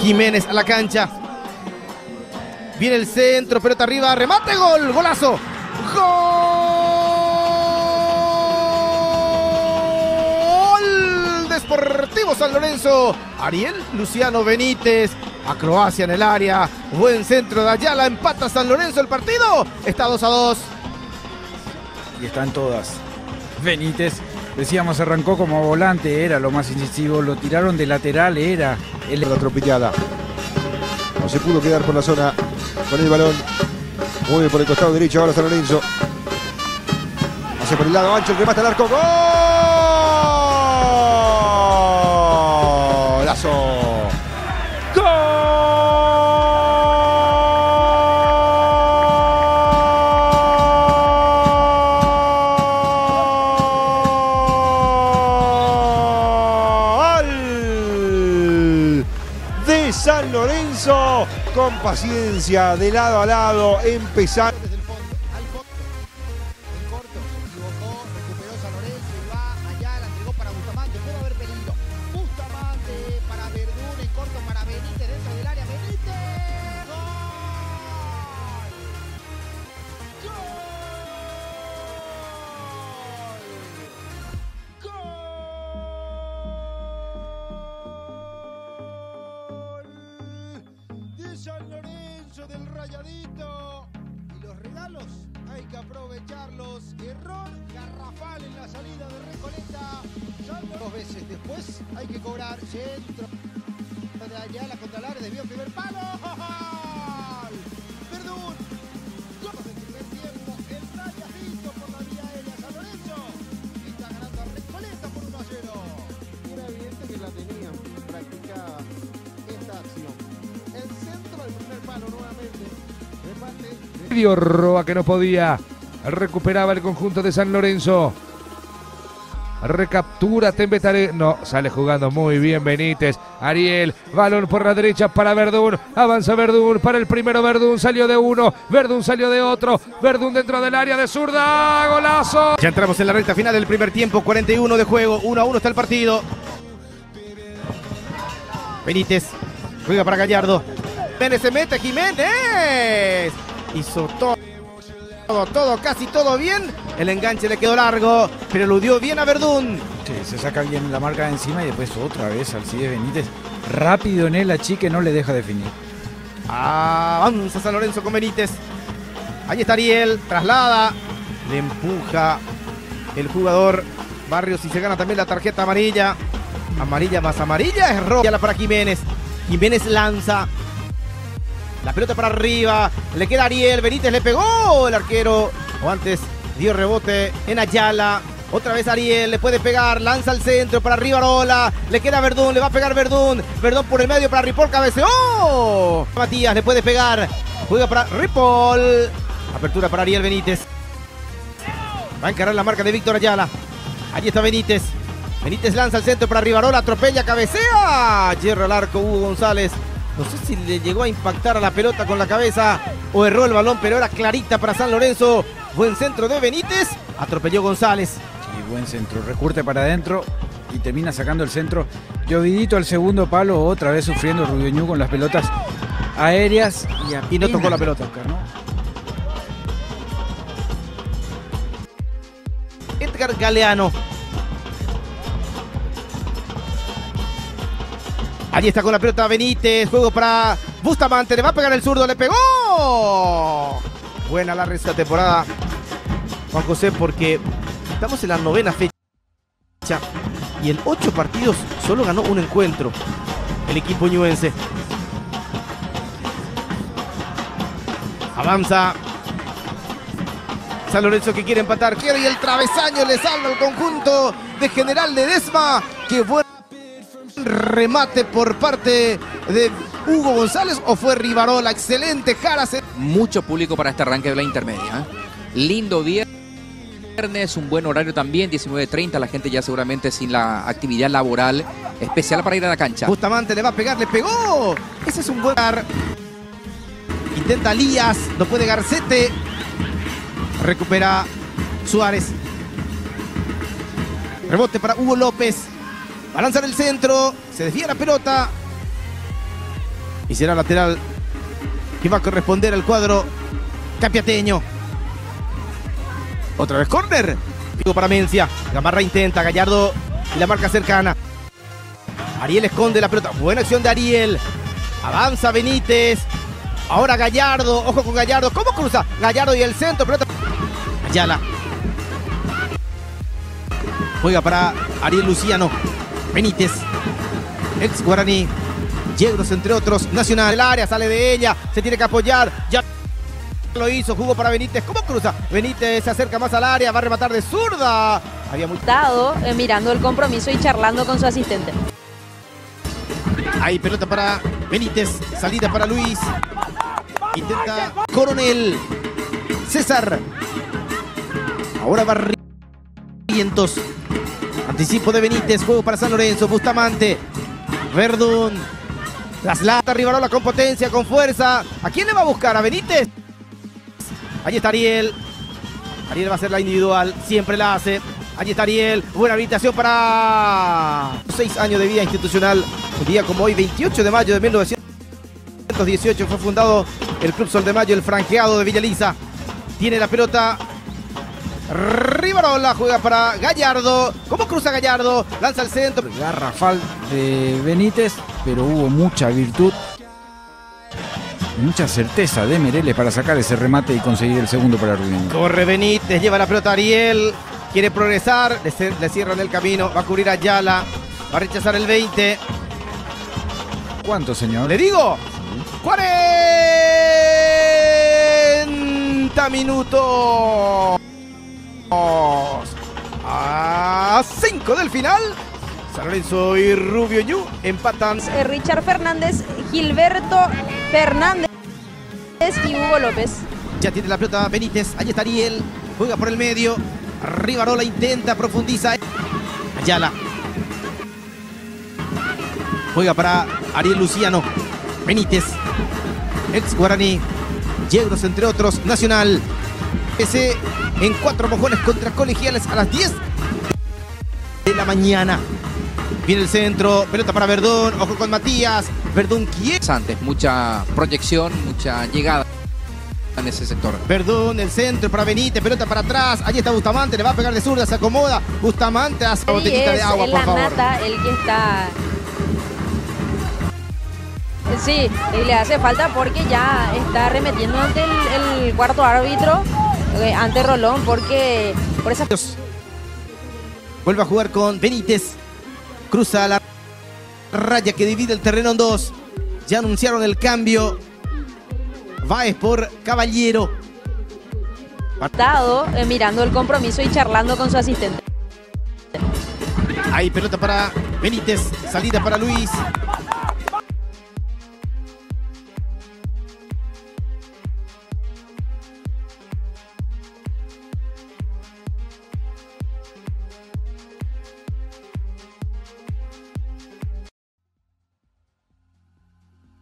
Jiménez a la cancha. Viene el centro, pelota arriba, remate, gol, golazo. Gol de Sportivo San Lorenzo. Ariel Luciano Benítez a Croacia en el área. Buen centro de Ayala, empata San Lorenzo el partido. Está 2-2. Y están todas. Benítez, decíamos, arrancó como volante, era lo más incisivo, lo tiraron de lateral, era la atropellada. No se pudo quedar por la zona con el balón. Muy bien por el costado derecho ahora San Lorenzo. Hace por el lado ancho el remate al arco. ¡Golazo! De San Lorenzo, con paciencia, de lado a lado, empezar. Desde el fondo, al fondo, en corto, se equivocó, recuperó San Lorenzo y va allá, la entregó para Bustamante, pudo haber peligro. Bustamante para Verdún, en corto para Benítez, dentro del área, Benítez. ¡Gol! ¡Gol! De San Lorenzo, del Rayadito. Y los regalos hay que aprovecharlos. Error garrafal en la salida de Recoleta. Dos veces después hay que cobrar. Centro de Ayala contra el área, desvió el primer palo. ¡Gol! Verdún. Gol del primer tiempo. El Rayadito por la vía aérea. San Lorenzo está ganando a Recoleta por 1-0. Era evidente que la tenían practicada esta acción. El centro del primer palo nuevamente. Remate. Medio roba que no podía. Recuperaba el conjunto de San Lorenzo. Recaptura Tembetare. No, sale jugando muy bien Benítez. Ariel, balón por la derecha para Verdún. Avanza Verdún para el primero. Verdún salió de uno. Verdún salió de otro. Verdún dentro del área de zurda. ¡Golazo! Ya entramos en la recta final del primer tiempo. 41 de juego. 1-1 está el partido. Benítez juega para Gallardo. Jiménez se mete. Jiménez hizo casi todo bien. El enganche le quedó largo, pero eludió bien a Verdún. Sí, se saca bien la marca de encima y después otra vez Alcides Benítez. Rápido en él, achique, no le deja definir. Avanza San Lorenzo con Benítez. Ahí está Ariel, traslada. Le empuja el jugador Barrios y se gana también la tarjeta amarilla. Amarilla más amarilla es roja. Para Jiménez. Jiménez lanza. La pelota para arriba, le queda Ariel, Benítez le pegó el arquero, o antes dio rebote en Ayala, otra vez Ariel, le puede pegar, lanza al centro, para arriba Arola, le queda Verdún, le va a pegar Verdún por el medio para Ripoll, cabeceó, Matías le puede pegar, juega para Ripoll, apertura para Ariel Benítez, va a encarar la marca de Víctor Ayala, allí está Benítez, Benítez lanza al centro para arriba Arola, atropella, cabecea, hierra al arco Hugo González. No sé si le llegó a impactar a la pelota con la cabeza o erró el balón, pero era clarita para San Lorenzo. Buen centro de Benítez, atropelló González. Sí, buen centro, recurte para adentro y termina sacando el centro. Llovidito al segundo palo, otra vez sufriendo Rubiñú con las pelotas aéreas y no tocó la pelota. ¿No? Edgar Galeano. Allí está con la pelota Benítez, juego para Bustamante, le va a pegar el zurdo, le pegó. Buena la resta temporada, Juan José, porque estamos en la 9ª fecha y en 8 partidos solo ganó un encuentro el equipo ñuense. Avanza San Lorenzo que quiere empatar, y el travesaño le salva al conjunto de General Ledesma. Qué buen remate por parte de Hugo González, o fue Rivarola. Excelente Jara. Mucho público para este arranque de la intermedia. Lindo viernes, un buen horario también, 19:30, la gente ya seguramente sin la actividad laboral especial para ir a la cancha. Bustamante le va a pegar, le pegó. Ese es un buen... Intenta Lías, no puede Garcete. Recupera Suárez. Rebote para Hugo López. Va a lanzar el centro. Se desvía la pelota. Y será lateral que va a corresponder al cuadro capiateño. Otra vez córner. Pico para Mencia. Gamarra intenta. Gallardo y la marca cercana. Ariel esconde la pelota. Buena acción de Ariel. Avanza Benítez. Ahora Gallardo. Ojo con Gallardo. ¿Cómo cruza? Gallardo y el centro. Pelota. Ayala. Juega para Ariel Luciano. Benítez. Ex Guaraní. Yegros entre otros. Nacional. El área sale de ella. Se tiene que apoyar. Ya lo hizo. Jugó para Benítez. ¿Cómo cruza? Benítez se acerca más al área. Va a rematar de zurda. Había muy... mirando el compromiso y charlando con su asistente. Hay pelota para Benítez. Salida para Luis. Intenta Coronel. César. Ahora Barrientos. Anticipo de Benítez. Juego para San Lorenzo. Bustamante. Verdún. Traslata Rivarola con potencia, con fuerza. ¿A quién le va a buscar? ¿A Benítez? Allí está Ariel. Ariel va a hacer la individual. Siempre la hace. Allí está Ariel. Buena habilitación para 6 años de vida institucional. Un día como hoy, 28 de mayo de 1918, fue fundado el Club Sol de Mayo, el franqueado de Villa Elisa. Tiene la pelota. Rivarola juega para Gallardo. ¿Cómo cruza Gallardo? Lanza el centro. Garrafal de Benítez, pero hubo mucha virtud, mucha certeza de Mereles para sacar ese remate y conseguir el segundo para Rubén. Corre Benítez, lleva la pelota Ariel. Quiere progresar, le cierran el camino. Va a cubrir a Ayala. Va a rechazar el 20. ¿Cuánto, señor? Le digo, 40 minutos. A 5 del final. San Lorenzo y Rubio Ñu empatan. Richard Fernández, Gilberto Fernández y Hugo López. Ya tiene la pelota Benítez. Allí está Ariel. Juega por el medio. Rivarola intenta, profundiza. Ayala. Juega para Ariel Luciano. Benítez. Ex Guaraní. Yegros entre otros. Nacional. PC en 4 mojones contra Colegiales a las 10 de la mañana. Viene el centro. Pelota para Verdún. Ojo con Matías. Verdún quiere. Antes, mucha proyección, mucha llegada en ese sector. Verdún, el centro para Benítez, pelota para atrás. Allí está Bustamante, le va a pegar de zurda, se acomoda. Bustamante hace una botellita de agua, por favor. Nata, el que está. Sí, y le hace falta porque ya está arremetiendo ante el cuarto árbitro, ante Rolón, porque por esa. Vuelve a jugar con Benítez. Cruza la raya que divide el terreno en dos. Ya anunciaron el cambio. Báez por Caballero. Mirando el compromiso y charlando con su asistente. Hay pelota para Benítez. Salida para Luis.